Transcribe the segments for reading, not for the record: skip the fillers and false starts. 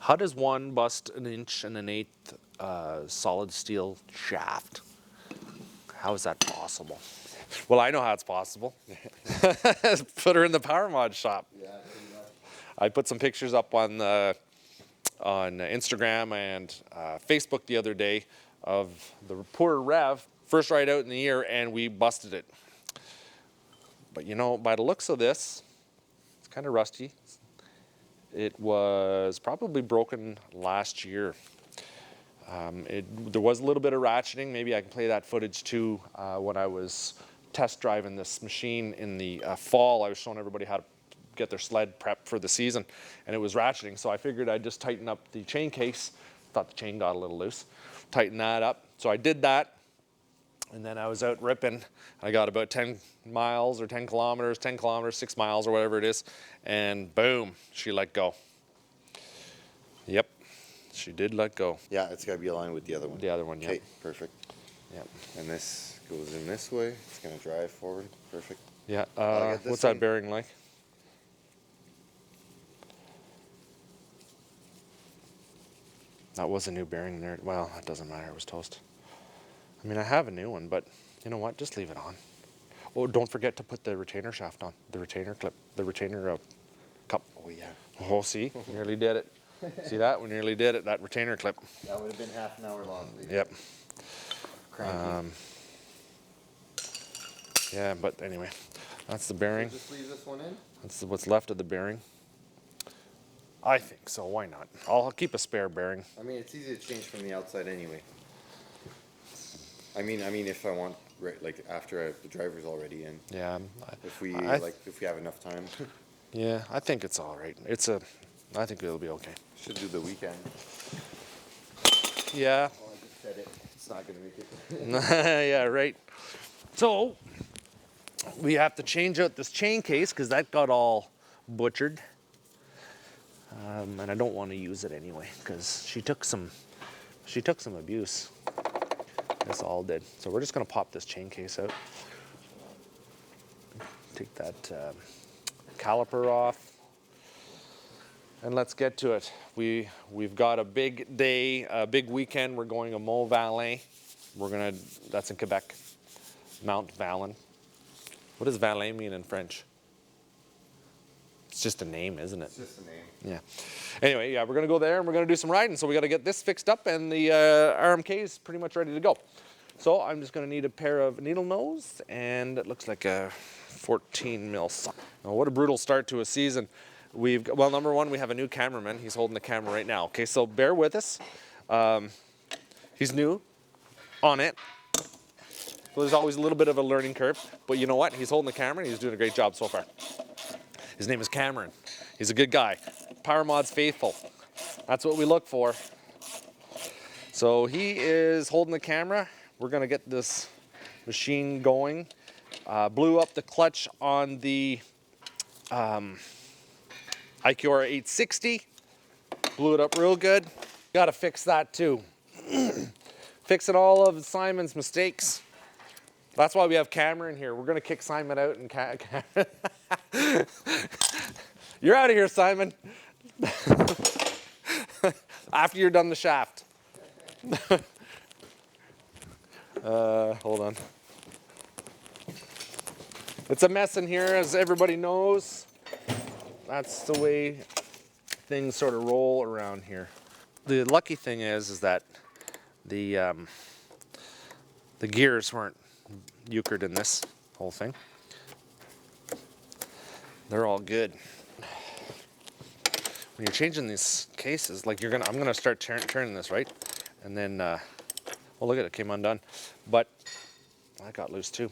How does one bust 1 1/8" solid steel shaft? How is that possible? Well, I know how it's possible. Put her in the power mod shop. Yeah, pretty much. I put some pictures up on Instagram and Facebook the other day of the poor Rev, first ride out in the year, and we busted it. But you know, by the looks of this, it's kind of rusty. It was probably broken last year. There was a little bit of ratcheting. Maybe I can play that footage too. When I was test driving this machine in the fall, I was showing everybody how to get their sled prepped for the season, and it was ratcheting. So I figured I'd just tighten up the chain case. Thought the chain got a little loose. Tighten that up. So I did that, and then I was out ripping. I got about 10 miles or 10 kilometers, 10 kilometers, 6 miles or whatever it is, and boom, she let go. Yep. She did let go. Yeah, it's got to be aligned with the other one. The other one, yeah. Okay, perfect. Yep. And this goes in this way. It's going to drive forward. Perfect. Yeah. get this What's that one. bearing like? That was a new bearing there. Well, it doesn't matter. It was toast. I mean, I have a new one, but you know what? Just leave it on. Oh, don't forget to put the retainer shaft on. The retainer clip. The retainer cup. Oh, yeah. Oh, see? We nearly did it. See that? We nearly did it. That retainer clip. That would have been half an hour long. Yep. Cranky. Yeah, but anyway, that's the bearing. Just leave this one in? That's what's left of the bearing. I think so. Why not? I'll keep a spare bearing. I mean, it's easy to change from the outside anyway. I mean, if I want, right, like after the driver's already in. Yeah. If we if we have enough time. Yeah, I think it's all right. I think it'll be okay. Should do the weekend. Yeah. Oh, I just said it. It's not gonna make it. Yeah, right. So we have to change out this chain case because that got all butchered. And I don't want to use it anyway because she took some abuse. This all did. So we're just gonna pop this chain case out. Take that caliper off. And let's get to it. We've got a big day, a big weekend. We're going to Mont Valin. That's in Quebec. Mont Valin. What does Valin mean in French? It's just a name, isn't it? It's just a name. Yeah. Anyway, yeah, we're gonna go there and we're gonna do some riding. So we gotta get this fixed up and the RMK is pretty much ready to go. So I'm just gonna need a pair of needle nose and it looks like a 14 mil sock. Now what a brutal start to a season. Well, number one, we have a new cameraman. He's holding the camera right now. Okay, so bear with us. He's new on it. So there's always a little bit of a learning curve, but you know what? He's holding the camera and he's doing a great job so far. His name is Cameron. He's a good guy. Power Mod's faithful. That's what we look for. So he is holding the camera. We're gonna get this machine going. Blew up the clutch on the IQR 860. Blew it up real good. Gotta fix that too. Fixing all of Simon's mistakes. That's why we have Cameron here. We're gonna kick Simon out and you're out of here, Simon. After you're done the shaft. Hold on. It's a mess in here, as everybody knows. That's the way things sort of roll around here. The lucky thing is that the gears weren't euchred in this whole thing. They're all good. When you're changing these cases, like I'm gonna start turning this, right? And then, well, look at it, came undone. But that got loose too.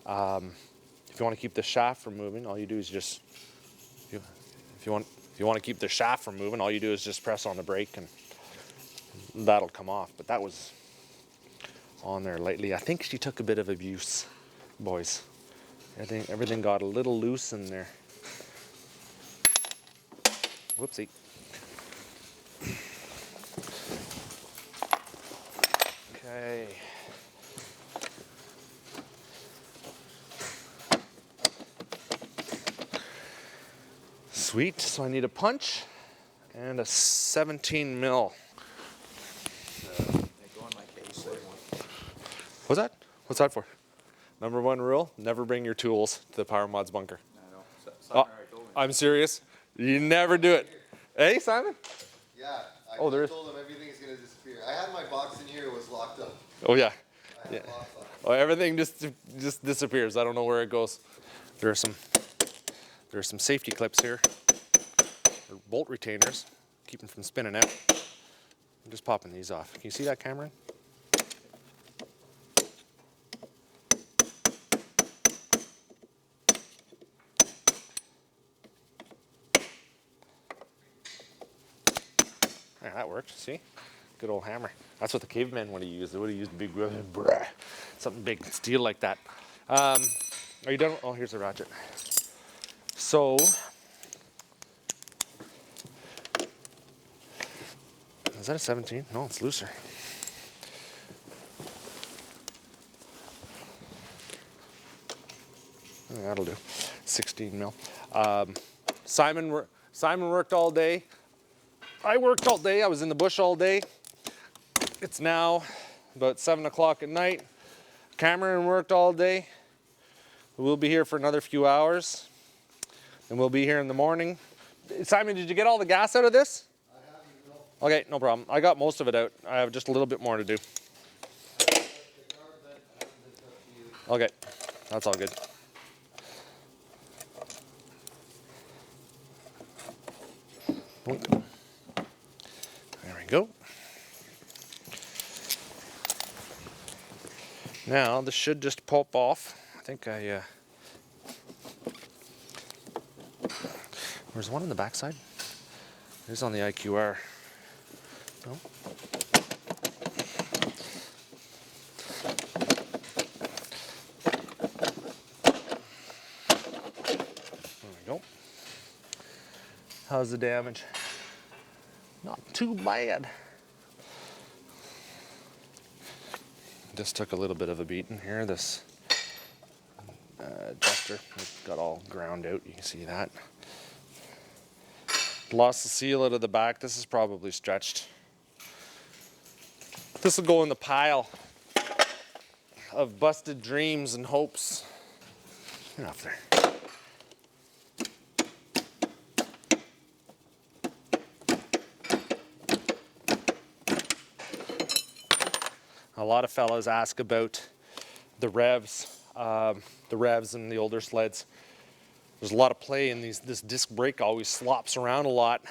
If you want to keep the shaft from moving, all you do is just, if you want to keep the shaft from moving, all you do is just press on the brake and that'll come off. But that was on there lightly. I think she took a bit of abuse, boys. Everything got a little loose in there. Whoopsie. Okay. Sweet, so I need a punch. And a 17 mil. They go in my case. What's that? What's that for? Number one rule, never bring your tools to the Power Mods bunker. I know. Oh, I'm serious. You never do it. Hey, Simon? Yeah, I Oh, there is. told him everything's gonna disappear. I had my box in here, it was locked up. Oh, yeah. I had locks on it. Oh, everything just disappears. I don't know where it goes. There are some safety clips here, or bolt retainers, keep them from spinning out. I'm just popping these off. Can you see that, Cameron? Yeah, that worked. See? Good old hammer. That's what the cavemen would have used. They would have used a big, something big, steel like that. Are you done? Oh, here's the ratchet. So, is that a 17? No, it's looser. That'll do. 16 mil. Simon worked all day. I worked all day. I was in the bush all day. It's now about 7 o'clock at night. Cameron worked all day. We'll be here for another few hours. And we'll be here in the morning. Simon, did you get all the gas out of this? I haven't, no. Okay, no problem. I got most of it out. I have just a little bit more to do. Okay, that's all good. Boink. There we go. Now this should just pop off. I think there's one on the backside. There's on the IQR. No. There we go. How's the damage? Not too bad. This took a little bit of a beating here. This adjuster got all ground out. You can see that. Lost the seal out of the back. This is probably stretched. This will go in the pile of busted dreams and hopes. Get off there. A lot of fellas ask about the revs and the older sleds. There's a lot of play in these. This disc brake always slops around a lot.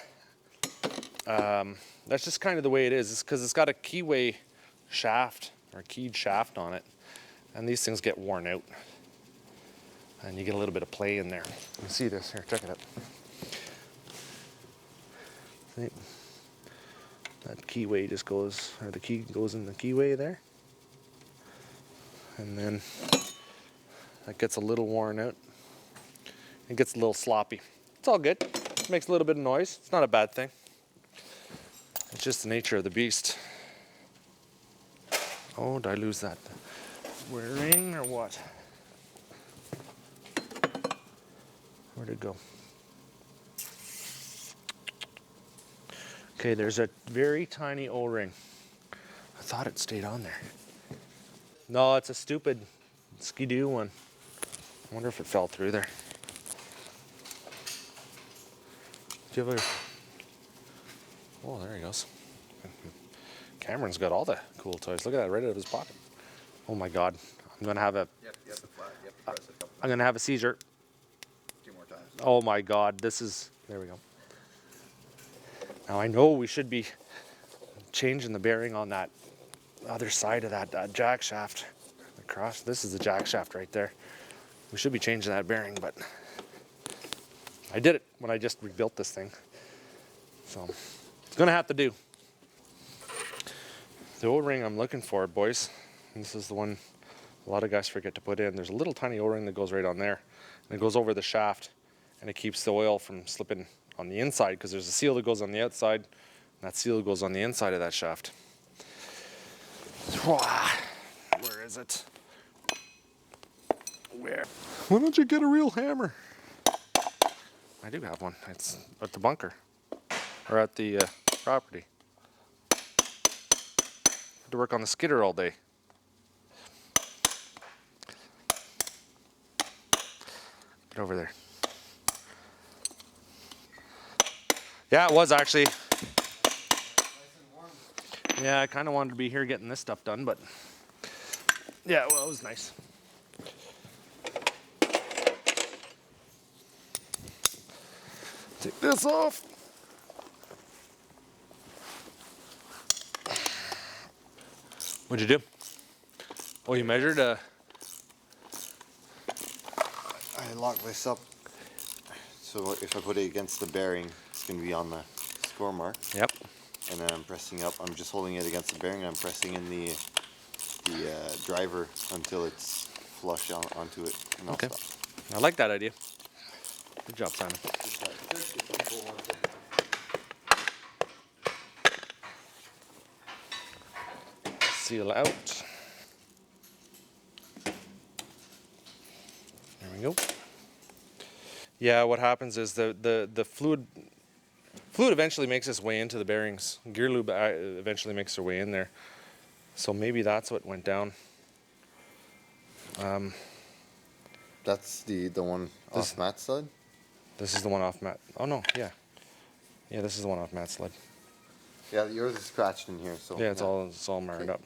That's just kind of the way it is. It's because it's got a keyway shaft or keyed shaft on it, and these things get worn out, and you get a little bit of play in there. You can see this here. Check it out. See? That keyway just goes, or the key goes in the keyway there, and then that gets a little worn out. It gets a little sloppy. It's all good. It makes a little bit of noise. It's not a bad thing. It's just the nature of the beast. Oh, did I lose that wearing or what? Where'd it go? Okay, there's a very tiny O-ring. I thought it stayed on there. No, it's a stupid Skidoo one. I wonder if it fell through there. Do you have a... Oh, there he goes. Cameron's got all the cool toys. Look at that, right out of his pocket. Oh my God, I'm gonna have a... Yep, you have to flat. You have to press it a couple I'm gonna have a seizure. 2 more times. Oh my God, this is... There we go. Now I know we should be changing the bearing on that other side of that jack shaft. Across, this is the jack shaft right there. We should be changing that bearing, but I did it when I just rebuilt this thing. So it's gonna have to do. The O-ring I'm looking for, boys, and this is the one a lot of guys forget to put in. There's a little tiny O-ring that goes right on there, and it goes over the shaft, and it keeps the oil from slipping on the inside, because there's a seal that goes on the outside, and that seal goes on the inside of that shaft. Where is it? Where? Why don't you get a real hammer? I do have one. It's at the bunker. or at the property. Had to work on the skidder all day. Get over there. Yeah, it was actually. Yeah, I kind of wanted to be here getting this stuff done, but yeah, well, it was nice. Take this off. What'd you do? Oh, you measured? I locked this up. So if I put it against the bearing, it's going to be on the score mark. Yep. And then I'm pressing up. I'm just holding it against the bearing and I'm pressing in the driver until it's flush onto it. And I'll Okay. stop. I like that idea. Good job, Simon. Seal out. There we go. Yeah, what happens is the fluid eventually makes its way into the bearings. Gear lube eventually makes their way in there. So maybe that's what went down. That's the one off Matt's sled? This is the one off Matt. Oh no, yeah. Yeah, this is the one off Matt's sled. Yeah, yours is scratched in here. So Yeah, it's all marred up.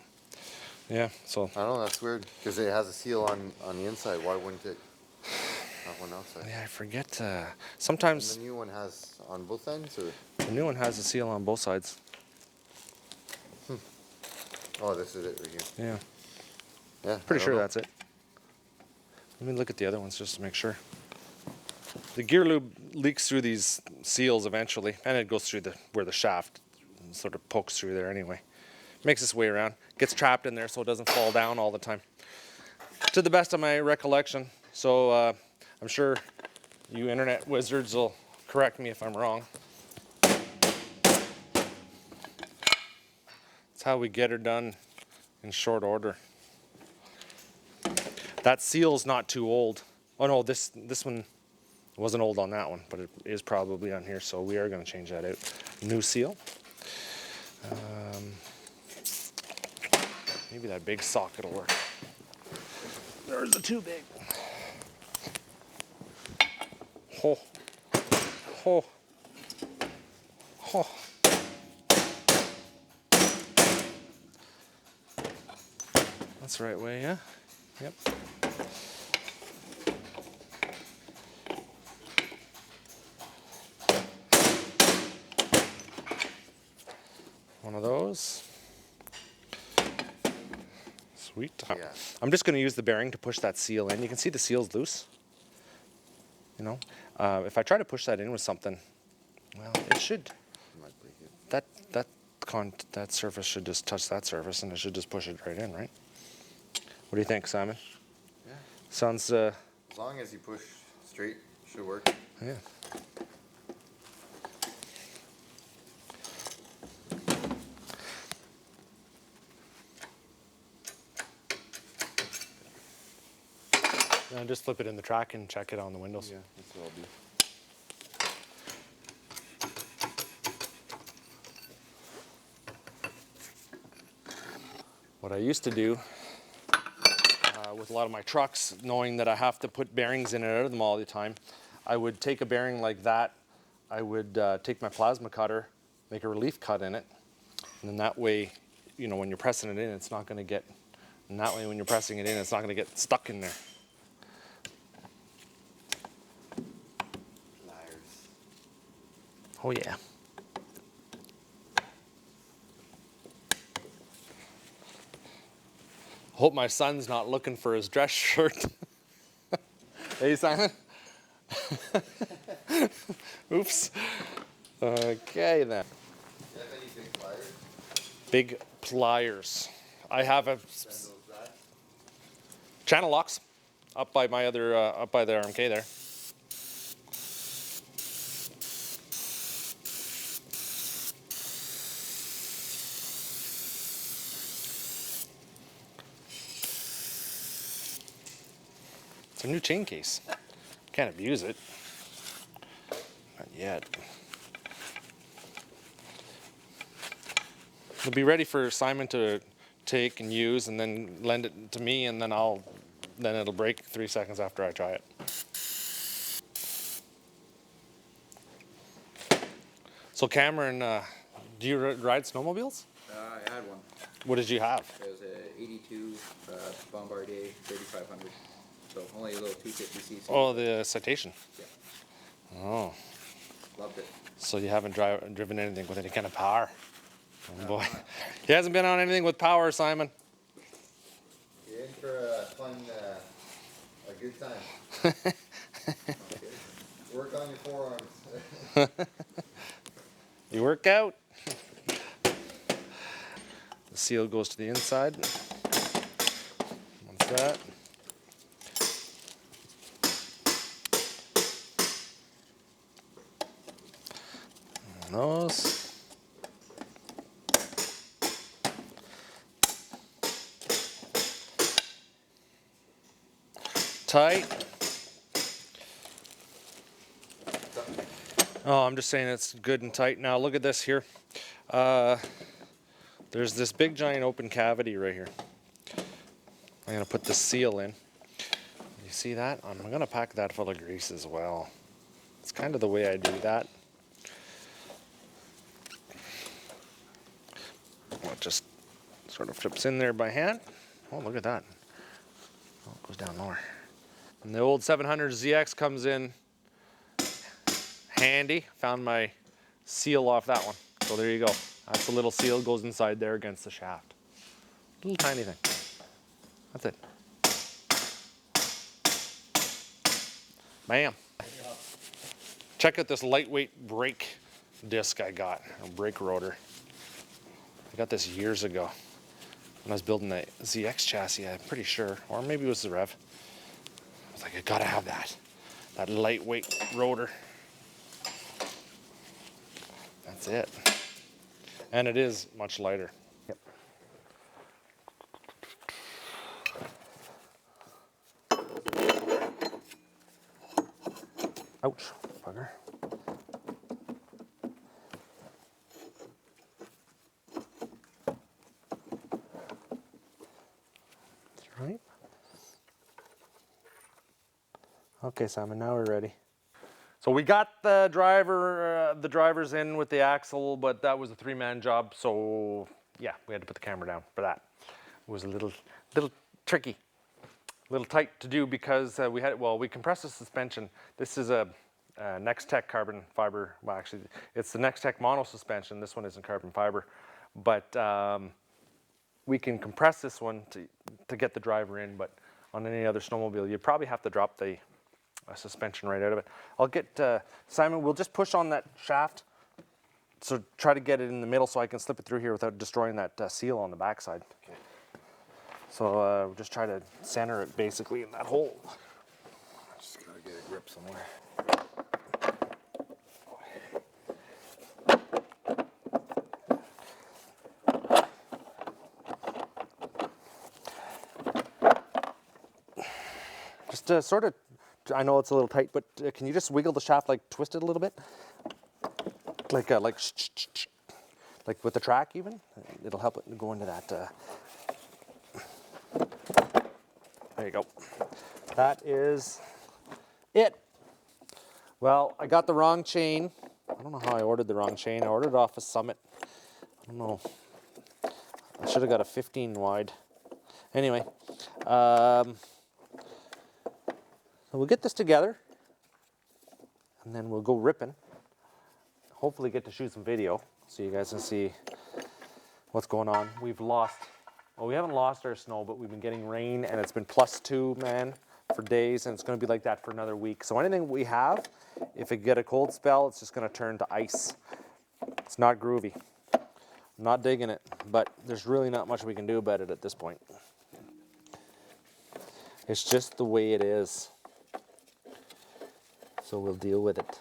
Yeah, so I don't know, that's weird because it has a seal on the inside. Why wouldn't it have one outside? yeah, I forget. And Sometimes the new one has on both ends, or the new one has a seal on both sides. oh, this is it right here. Yeah, Yeah, pretty sure that's it. Let me look at the other ones just to make sure. The gear lube leaks through these seals eventually, and it goes through where the shaft sort of pokes through there anyway. Makes its way around, gets trapped in there so it doesn't fall down all the time. To the best of my recollection. So I'm sure you internet wizards will correct me if I'm wrong. That's how we get her done in short order. That seal's not too old. Oh no, this one wasn't old on that one, but it is probably on here, so we are going to change that out. New seal. Maybe that big socket will work. There's the too big. Oh. Oh. Oh. That's the right way, yeah? Yep. One of those. Sweet. Yeah. I'm just going to use the bearing to push that seal in. You can see the seal's loose. You know, if I try to push that in with something, well, it should. Might break it. That surface should just touch that surface, and it should just push it right in, right? What do you think, Simon? Yeah. Sounds. As long as you push straight, should work. Yeah. Now just flip it in the track and check it on the windows. Yeah, that's what I'll do. What I used to do with a lot of my trucks, knowing that I have to put bearings in and out of them all the time, I would take a bearing like that, I would take my plasma cutter, make a relief cut in it, and then that way, you know, when you're pressing it in, it's not going to get, and that way when you're pressing it in, it's not going to get stuck in there. Pliers. Oh yeah. Hope my son's not looking for his dress shirt. Hey, Simon? Oops. Okay, then. Do you have any big pliers? Big pliers. I have a Send those back. channel locks up by my other, up by the RMK there. It's a new chain case. Can't abuse it. Not yet. It'll be ready for Simon to take and use, and then lend it to me, and then it'll break 3 seconds after I try it. So Cameron, do you ride snowmobiles? I had one. What did you have? It was a 82 Bombardier 3500. So only a little 250cc. Oh, the Citation. Yeah. Oh, Loved it. so you haven't driven anything with any kind of power? Oh boy, he hasn't been on anything with power, Simon. You're in for a fun, a good time. Work on your forearms. You work out. The seal goes to the inside. What's that? And those. Tight. Oh, I'm just saying it's good and tight. Now look at this here. There's this big giant open cavity right here. I'm gonna put the seal in. You see that? I'm gonna pack that full of grease as well. It's kind of the way I do that. Well, it just sort of flips in there by hand. Oh, look at that. Oh, it goes down lower. And the old 700 ZX comes in handy. Found my seal off that one. So there you go. That's the little seal, goes inside there against the shaft. Little tiny thing. That's it. Bam. Check out this lightweight brake disc I got, a brake rotor. I got this years ago when I was building the ZX chassis, I'm pretty sure, or maybe it was the Rev. I was like, I gotta have that lightweight rotor. That's it. And it is much lighter. Yep. Ouch, bugger. That's right. Okay, Simon, now we're ready. So we got the drivers in with the axle, but that was a 3-man job. So yeah, we had to put the camera down for that. It was a little tricky, a little tight to do because we compressed the suspension. This is a Next-Tech carbon fiber. Well, actually, it's the Next-Tech mono suspension. This one isn't carbon fiber, but we can compress this one to get the driver in. But on any other snowmobile, you probably have to drop the suspension right out of it. I'll get Simon. We'll just push on that shaft. So try to get it in the middle so I can slip it through here without destroying that seal on the backside. Okay. So just try to center it basically in that hole. Just gotta get a grip somewhere. Just sort of, I know it's a little tight, but can you just wiggle the shaft, like twist it a little bit? Like with the track even? It'll help it go into that. There you go. That is it. Well, I got the wrong chain. I don't know how I ordered the wrong chain. I ordered it off a Summit. I don't know. I should have got a 15 wide. Anyway, so we'll get this together and then we'll go ripping. Hopefully get to shoot some video so you guys can see what's going on. We haven't lost our snow, but we've been getting rain and it's been +2, man, for days, and it's gonna be like that for another week. So anything we have, if it get a cold spell, it's just gonna turn to ice. It's not groovy. I'm not digging it, but there's really not much we can do about it at this point. It's just the way it is. So we'll deal with it.